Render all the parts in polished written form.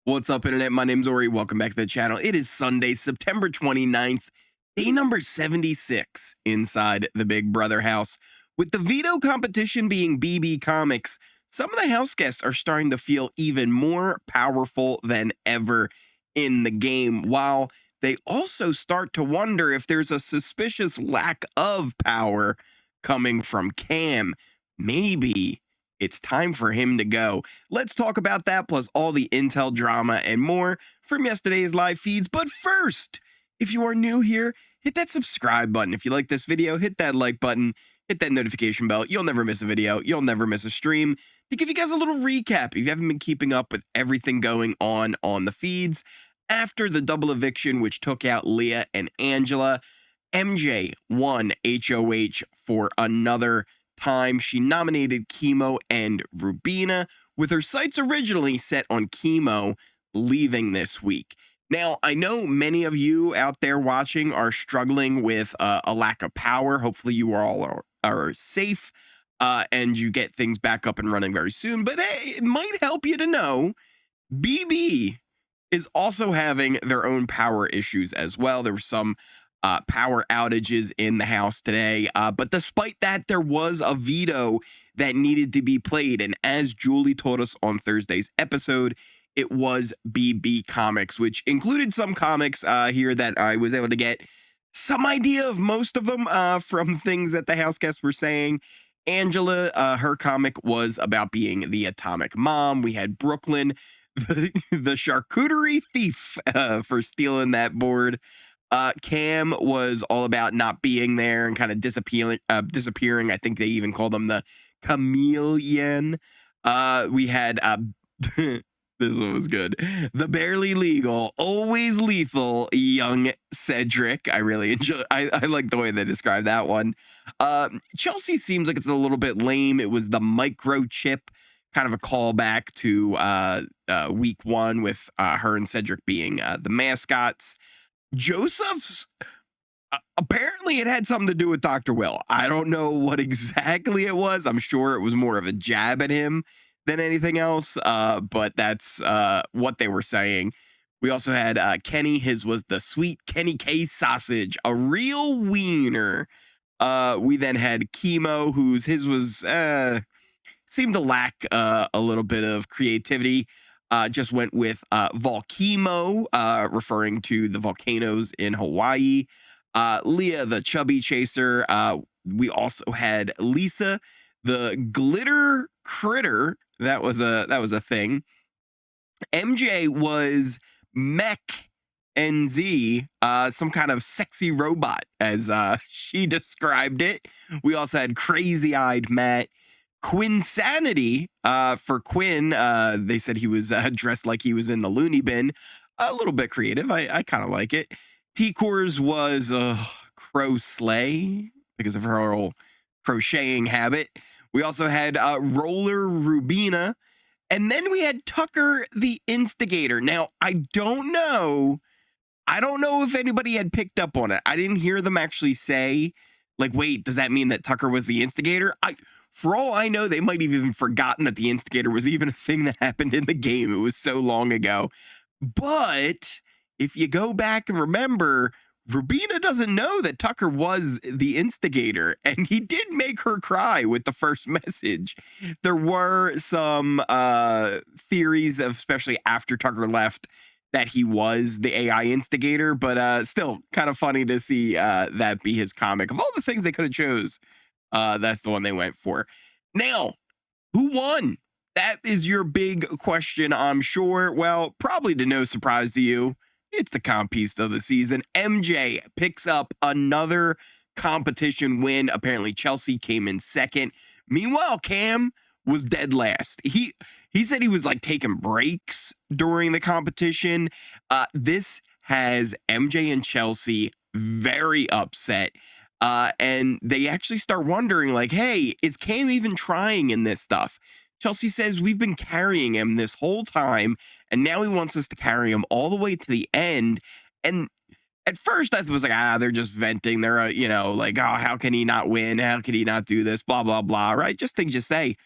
What's up, Internet? My name's Ori. Welcome back to the channel. It is Sunday, September 29th, day number 76 inside the Big Brother house. With the veto competition being BB Comics, some of the house guests are starting to feel even more powerful than ever in the game, while they also start to wonder if there's a suspicious lack of power coming from Cam. Maybe it's time for him to go. Let's talk about that, plus all the intel drama and more from yesterday's live feeds. But first, if you are new here, hit that subscribe button. If you like this video, hit that like button, hit that notification bell. You'll never miss a video. You'll never miss a stream. To give you guys a little recap, if you haven't been keeping up with everything going on the feeds, after the double eviction, which took out Leah and Angela, MJ won HOH for another time. She nominated Chemo and Rubina, with her sights originally set on Chemo leaving this week. Now, I know many of you out there watching are struggling with a lack of power. Hopefully you all are safe and you get things back up and running very soon. But hey, it might help you to know BB is also having their own power issues as well. There were some power outages in the house today. But despite that, there was a veto that needed to be played. And as Julie told us on Thursday's episode, it was BB Comics, which included some comics here that I was able to get some idea of most of them from things that the house guests were saying. Angela, her comic was about being the atomic mom. We had Brooklyn, the charcuterie thief for stealing that board. Cam was all about not being there and kind of disappearing. I think they even called them the chameleon. We had this one was good. The barely legal, always lethal young Cedric. I really enjoy. I like the way they described that one. Chelsie seems like it's a little bit lame. It was the microchip, kind of a callback to week one with her and Cedric being the mascots. Joseph's, apparently it had something to do with Dr. Will. I don't know what exactly it was. I'm sure it was more of a jab at him than anything else, but that's what they were saying. We also had Kenny. His was the sweet Kenney Kelley sausage, a real wiener. We then had Chemo, his was seemed to lack a little bit of creativity. Just went with Volcano, referring to the volcanoes in Hawaii. Leah, the chubby chaser. We also had Lisa, the glitter critter. That was a thing. MJ was Mech NZ, some kind of sexy robot, as she described it. We also had crazy-eyed Matt. Quinn Sanity, for Quinn, they said he was dressed like he was in the loony bin. A little bit creative. I kind of like it. T-Core's was Crow Slay because of her whole crocheting habit. We also had Roller Rubina. And then we had Tucker the Instigator. Now, I don't know if anybody had picked up on it. I didn't hear them actually say, like, wait, does that mean that Tucker was the instigator? For all I know, they might have even forgotten that the instigator was even a thing that happened in the game. It was so long ago. But if you go back and remember, Rubina doesn't know that Tucker was the instigator, and he did make her cry with the first message. There were some theories, especially after Tucker left, that he was the AI instigator, but still kind of funny to see that be his comic. Of all the things they could have chose, that's the one they went for. Now, who won? That is your big question, I'm sure. Well, probably to no surprise to you, it's the comp piece of the season. MJ picks up another competition win. Apparently, Chelsie came in second. Meanwhile, Cam was dead last. He said he was like taking breaks during the competition. This has MJ and Chelsie very upset. And they actually start wondering, like, hey, is Cam even trying in this stuff? Chelsie says, we've been carrying him this whole time, and now he wants us to carry him all the way to the end. And at first I was like, they're just venting. They're, like, oh, how can he not win? How can he not do this? Blah, blah, blah, right? Just things you say.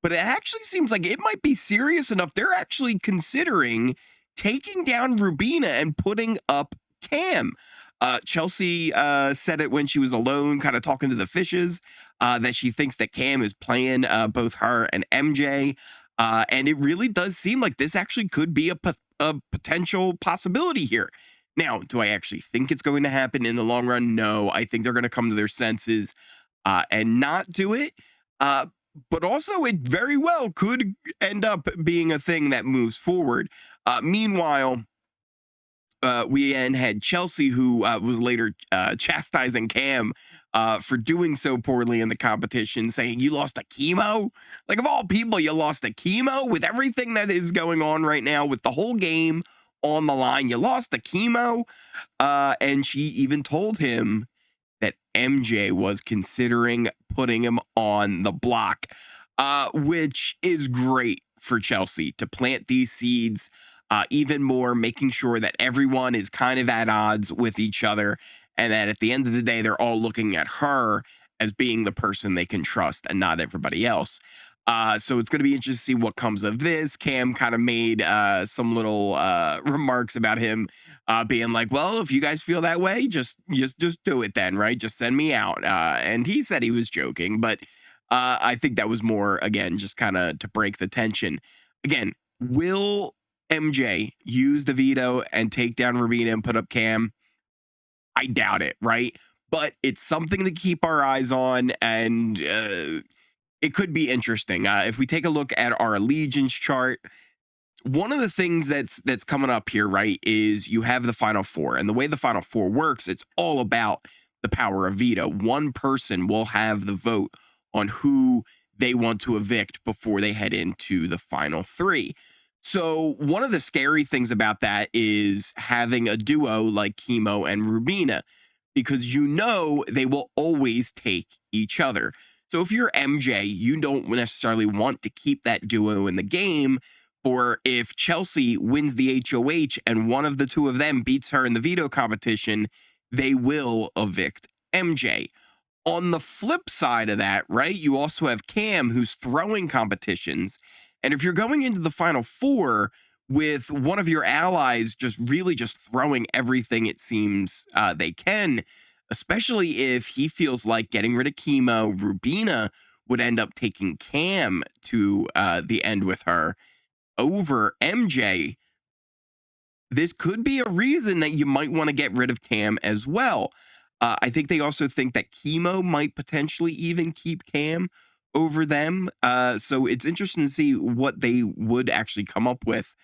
but it actually seems like it might be serious enough. They're actually considering taking down Rubina and putting up Cam. Chelsie said it when she was alone, kind of talking to the fishes, that she thinks that Cam is playing both her and MJ. And it really does seem like this actually could be a potential possibility here. Now, do I actually think it's going to happen in the long run? No, I think they're going to come to their senses and not do it. But also, it very well could end up being a thing that moves forward. Meanwhile, we then had Chelsie, who was later chastising Cam for doing so poorly in the competition, saying, "You lost a chemo? Like, of all people, you lost a chemo with everything that is going on right now, with the whole game on the line. You lost a chemo?" And she even told him that MJ was considering putting him on the block, which is great for Chelsie to plant these seeds even more, making sure that everyone is kind of at odds with each other, and that at the end of the day, they're all looking at her as being the person they can trust and not everybody else. So it's going to be interesting to see what comes of this. Cam kind of made some little remarks about him being like, "Well, if you guys feel that way, just do it then, right? Just send me out." And he said he was joking, but I think that was more, again, just kind of to break the tension. Again, will MJ use the veto and take down Rubina and put up Cam? I doubt it, right? But it's something to keep our eyes on, and it could be interesting. If we take a look at our allegiance chart, one of the things that's coming up here, right, is you have the final four. And the way the final four works, it's all about the power of veto. One person will have the vote on who they want to evict before they head into the final three. So one of the scary things about that is having a duo like Chemo and Rubina, because you know they will always take each other. So if you're MJ, you don't necessarily want to keep that duo in the game. Or if Chelsie wins the HOH and one of the two of them beats her in the veto competition, they will evict MJ. On the flip side of that, right, you also have Cam, who's throwing competitions. And if you're going into the final four with one of your allies just really just throwing everything it seems they can, especially if he feels like getting rid of Chemo, Rubina would end up taking Cam to the end with her over MJ, this could be a reason that you might want to get rid of Cam as well. I think they also think that Chemo might potentially even keep Cam over them. So it's interesting to see what they would actually come up with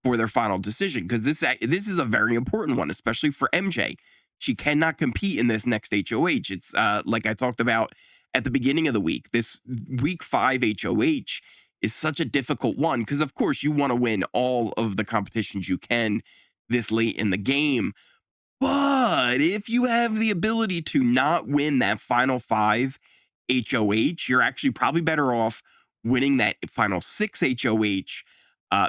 for their final decision, because this is a very important one, especially for MJ. She cannot compete in this next HOH. It's like I talked about at the beginning of the week. This week 5 HOH is such a difficult one because, of course, you want to win all of the competitions you can this late in the game. But if you have the ability to not win that final 5 HOH, you're actually probably better off winning that final 6 HOH,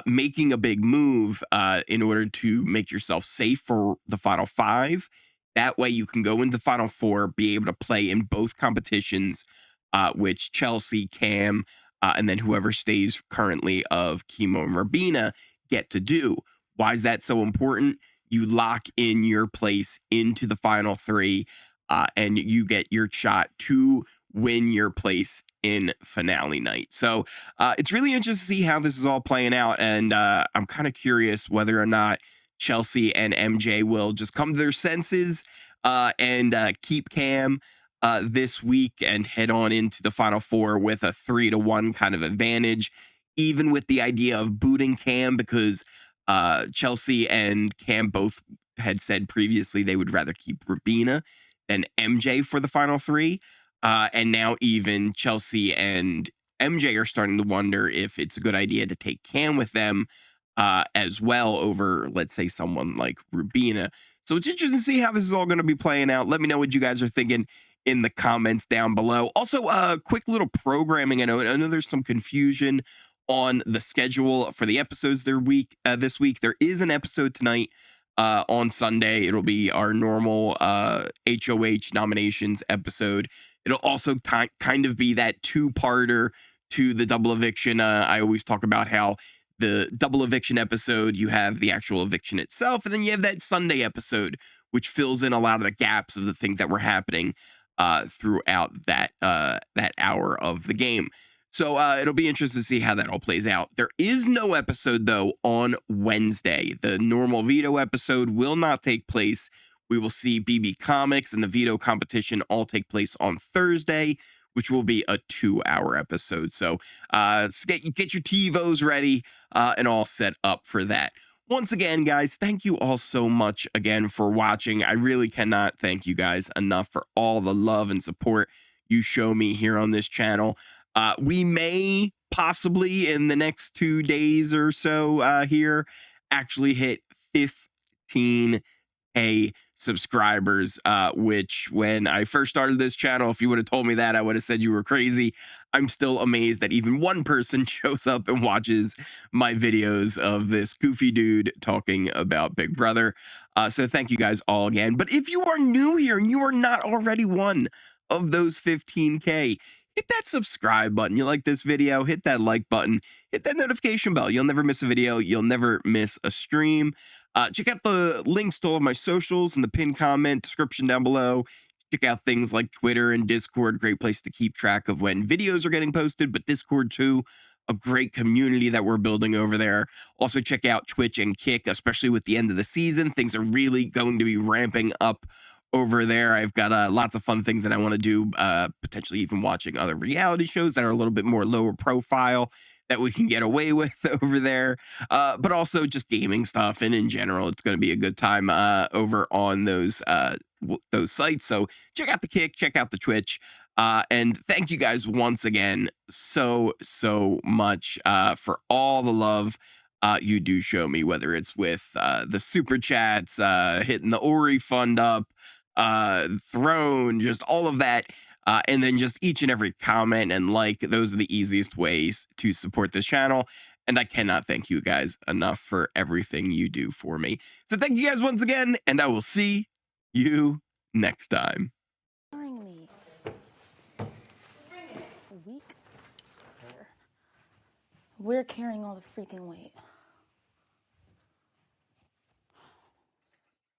making a big move in order to make yourself safe for the final 5. That way you can go into the final 4, be able to play in both competitions, which Chelsie, Cam, and then whoever stays currently of Chemo and Rubina get to do. Why is that so important? You lock in your place into the final 3, and you get your shot to win your place in finale night. So it's really interesting to see how this is all playing out, and I'm kind of curious whether or not Chelsie and MJ will just come to their senses and keep Cam this week and head on into the final 4 with a 3-1 kind of advantage, even with the idea of booting Cam, because Chelsie and Cam both had said previously they would rather keep Rubina than MJ for the final 3. And now even Chelsie and MJ are starting to wonder if it's a good idea to take Cam with them as well over, let's say, someone like Rubina. So it's interesting to see how this is all going to be playing out. Let me know what you guys are thinking in the comments down below. Also, quick little programming. I know there's some confusion on the schedule for the episodes this week. There is an episode tonight on Sunday. It'll be our normal HOH nominations episode. It'll also kind of be that 2-parter to the double eviction. I always talk about how the double eviction episode, you have the actual eviction itself, and then you have that Sunday episode, which fills in a lot of the gaps of the things that were happening throughout that hour of the game. So it'll be interesting to see how that all plays out. There is no episode, though, on Wednesday. The normal veto episode will not take place. We will see BB Comics and the veto competition all take place on Thursday, which will be a 2-hour episode. So get your TiVos ready and all set up for that. Once again, guys, thank you all so much again for watching. I really cannot thank you guys enough for all the love and support you show me here on this channel. We may possibly in the next 2 days or so here actually hit 15K subscribers, which when I first started this channel, if you would have told me that, I would have said you were crazy. I'm still amazed that even one person shows up and watches my videos of this goofy dude talking about Big Brother. So thank you guys all again. But if you are new here and you are not already one of those 15K, hit that subscribe button. You like this video, hit that like button, hit that notification bell. You'll never miss a video. You'll never miss a stream. Check out the links to all of my socials in the pinned comment description down below. Check out things like Twitter and Discord. Great place to keep track of when videos are getting posted, but Discord too, a great community that we're building over there. Also check out Twitch and Kick, especially with the end of the season. Things are really going to be ramping up over there. I've got lots of fun things that I want to do, potentially even watching other reality shows that are a little bit more lower profile that we can get away with over there, but also just gaming stuff, and in general it's going to be a good time over on those sites. So check out the Kick, check out the Twitch, and thank you guys once again so much for all the love you do show me, whether it's with the super chats, hitting the Ori fund up, Throne, just all of that. And then just each and every comment and like, those are the easiest ways to support this channel. And I cannot thank you guys enough for everything you do for me. So thank you guys once again, and I will see you next time. Me. A week? We're carrying all the freaking weight.